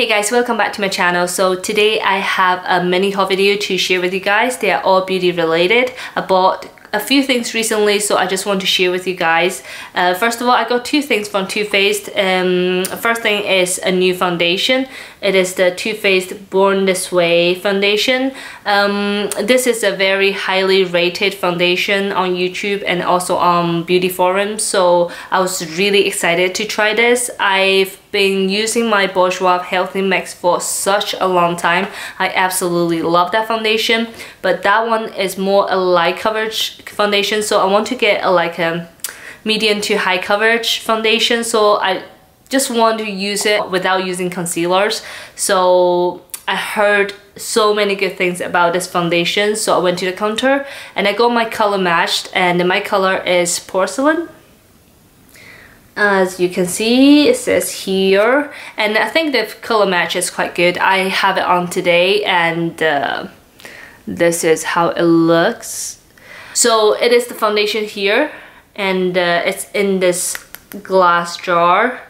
Hey guys, welcome back to my channel. So today I have a mini haul video to share with you guys. They are all beauty related. I bought a few things recently, so I just want to share with you guys. First of all, I got two things from Too Faced. First thing is a new foundation. It is the Too Faced Born This Way foundation. This is a very highly rated foundation on YouTube and also on beauty forums, so I was really excited to try this. I've been using my Bourjois Healthy Mix for such a long time. I absolutely love that foundation, but that one is more a light coverage foundation, so I want to get a medium to high coverage foundation, so I just want to use it without using concealers. So I heard so many good things about this foundation, so I went to the counter and I got my color matched, and my color is Porcelain. As you can see, it says here, and I think the color match is quite good. I have it on today, and this is how it looks. So it is the foundation here, and it's in this glass jar.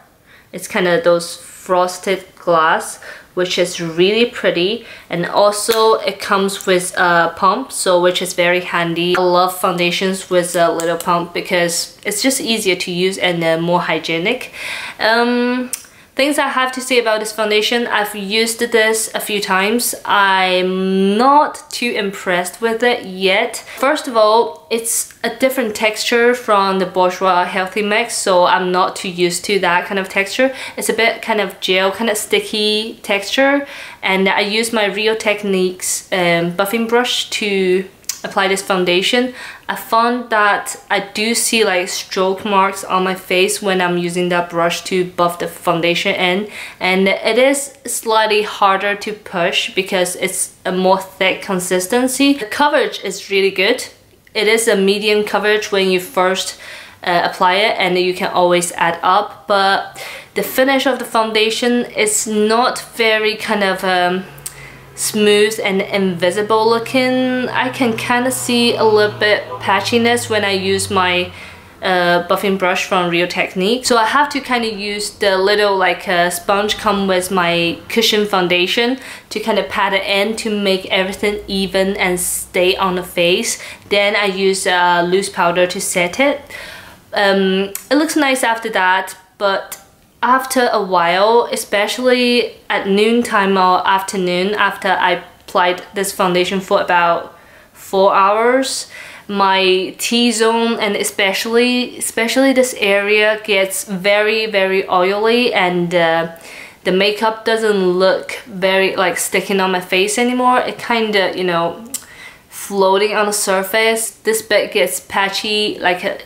It's kind of those frosted glass, which is really pretty, and also it comes with a pump, so which is very handy. I love foundations with a little pump because it's just easier to use and more hygienic. Things I have to say about this foundation: I've used this a few times. I'm not too impressed with it yet. First of all, it's a different texture from the Bourjois Healthy Mix, so I'm not too used to that kind of texture. It's a bit kind of gel, kind of sticky texture, and I use my Real Techniques buffing brush to apply this foundation. I found that I do see like stroke marks on my face when I'm using that brush to buff the foundation in, and it is slightly harder to push because it's a more thick consistency. The coverage is really good. It is a medium coverage when you first apply it, and you can always add up, but the finish of the foundation is not very kind of smooth and invisible looking. I can kind of see a little bit patchiness when I use my buffing brush from Real Technique, so I have to kind of use the little sponge come with my cushion foundation to kind of pat it in to make everything even and stay on the face. Then I use loose powder to set it. It looks nice after that, but after a while, especially at noontime or afternoon, after I applied this foundation for about 4 hours, my T-zone and especially this area gets very oily, and the makeup doesn't look very sticking on my face anymore. It kind of, you know, floating on the surface. This bit gets patchy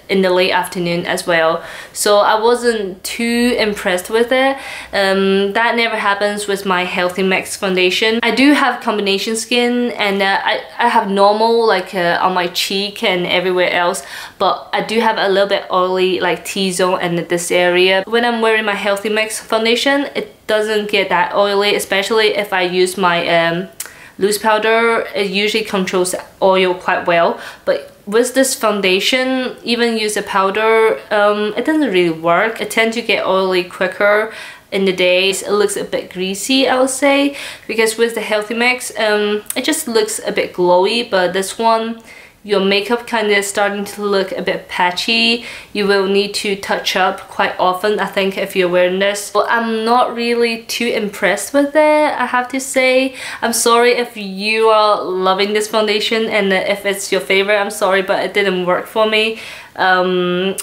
in the late afternoon as well, so I wasn't too impressed with it. That never happens with my Healthy Mix foundation. I do have combination skin, and I have normal on my cheek and everywhere else, but I do have a little bit oily T-zone in this area. When I'm wearing my Healthy Mix foundation, it doesn't get that oily, especially if I use my loose powder. It usually controls the oil quite well, but with this foundation, even use a powder, it doesn't really work. It tends to get oily quicker in the days. It looks a bit greasy, I would say, because with the Healthy Mix, it just looks a bit glowy, but this one, your makeup kind of starting to look a bit patchy. You will need to touch up quite often, I think, if you're wearing this. Well, I'm not really too impressed with it, I have to say. I'm sorry if you are loving this foundation, and if it's your favorite, I'm sorry, but it didn't work for me. I'm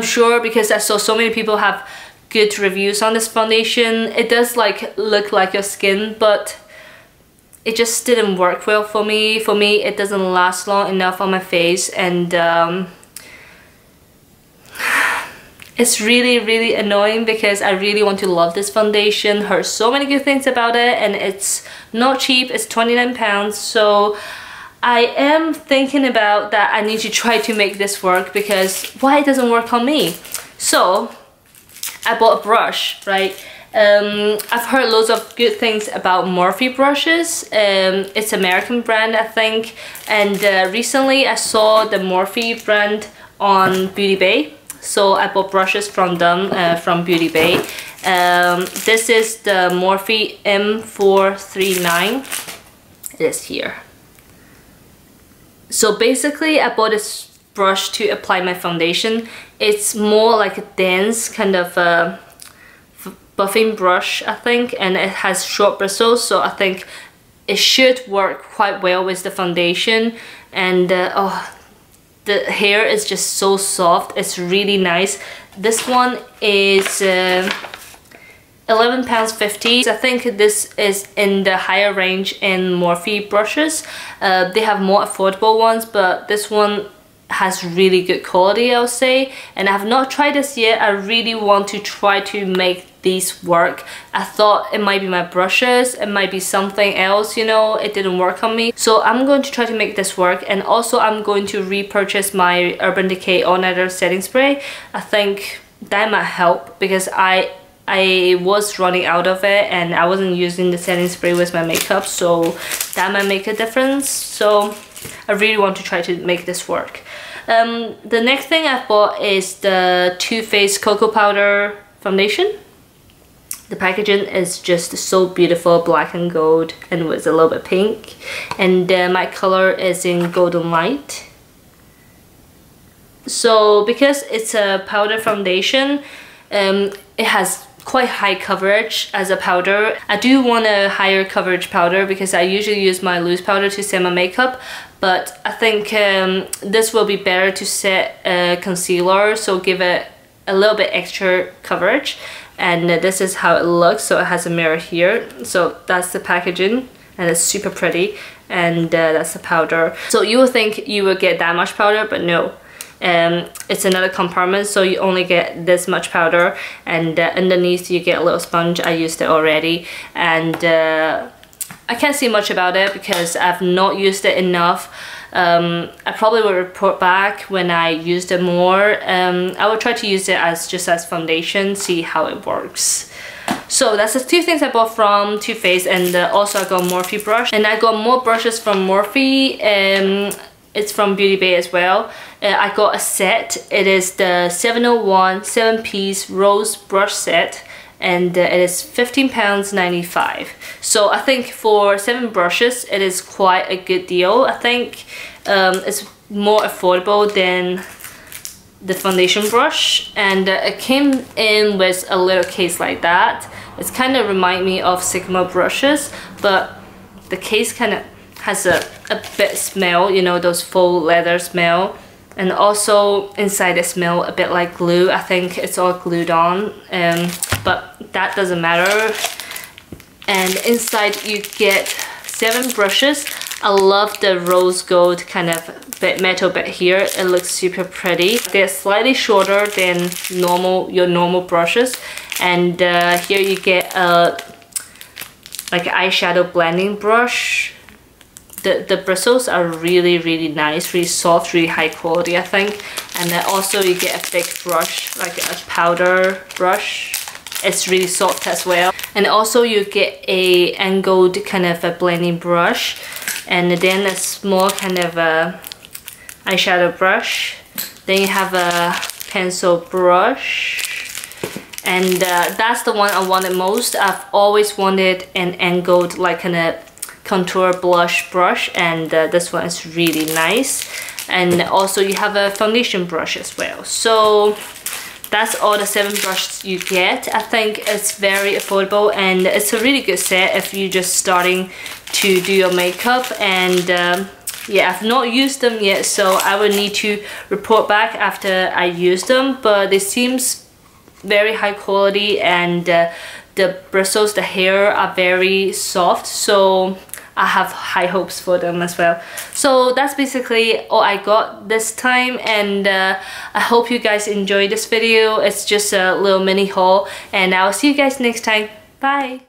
sure because I saw so many people have good reviews on this foundation. It does look like your skin, but it just didn't work well for me. For me, it doesn't last long enough on my face, and it's really annoying because I really want to love this foundation. Heard so many good things about it, and it's not cheap. It's £29, so I am thinking about that. I need to try to make this work, because why it doesn't work on me? So I bought a brush, right? I've heard loads of good things about Morphe brushes. It's American brand, I think, and recently I saw the Morphe brand on Beauty Bay. so I bought brushes from them, from Beauty Bay. This is the Morphe M439. It is here. So basically I bought this brush to apply my foundation. It's more like a dense kind of buffing brush, I think, and it has short bristles, so I think it should work quite well with the foundation. And oh, the hair is just so soft. It's really nice. This one is £11.50. I think this is in the higher range in Morphe brushes. They have more affordable ones, but this one has really good quality, I would say. And I have not tried this yet. I really want to try to make these work. I thought it might be my brushes, it might be something else, you know, it didn't work on me. So I'm going to try to make this work, and also I'm going to repurchase my Urban Decay All Nighter setting spray. I think that might help because I was running out of it and I wasn't using the setting spray with my makeup, so that might make a difference. So I really want to try to make this work. The next thing I bought is the Too Faced Cocoa Powder Foundation. The packaging is just so beautiful, black and gold, and with a little bit pink. And my color is in Golden Light. So because it's a powder foundation, it has quite high coverage as a powder. I do want a higher coverage powder because I usually use my loose powder to set my makeup, but I think this will be better to set concealer, so give it a little bit extra coverage. And this is how it looks. So it has a mirror here, so that's the packaging, and it's super pretty. And that's the powder. So you would think you would get that much powder, but no. It's another compartment, so you only get this much powder, and underneath you get a little sponge. I used it already, and I can't see much about it because I've not used it enough. I probably will report back when I used it more. I will try to use it as just as foundation, see how it works. So that's the two things I bought from Too Faced, and also I got Morphe brush, and I got more brushes from Morphe. It's from Beauty Bay as well. I got a set. It is the 701 7-piece Rose Brush Set, and it is £15.95. So I think for 7 brushes it is quite a good deal. I think it's more affordable than the foundation brush, and it came in with a little case like that. It's kind of remind me of Sigma brushes, but the case kind of has a bit smell, you know, those faux leather smell, and also inside it smell a bit like glue. I think it's all glued on, but that doesn't matter. And inside you get 7 brushes. I love the rose gold kind of bit metal bit here. It looks super pretty. They're slightly shorter than your normal brushes, and here you get like an eyeshadow blending brush. The bristles are really nice, really soft, really high quality, I think. And then also you get a big brush, like a powder brush. It's really soft as well. And also you get a angled kind of a blending brush, and then a small kind of a eyeshadow brush. Then you have a pencil brush, and that's the one I wanted most. I've always wanted an angled like kind of contour blush brush, and this one is really nice. And also you have a foundation brush as well. So that's all the 7 brushes you get. I think it's very affordable, and it's a really good set if you're just starting to do your makeup. And yeah, I've not used them yet, so I will need to report back after I use them, but they seems very high quality, and the bristles, the hair are very soft, so I have high hopes for them as well. So that's basically all I got this time, and I hope you guys enjoyed this video. It's just a little mini haul, and I'll see you guys next time. Bye!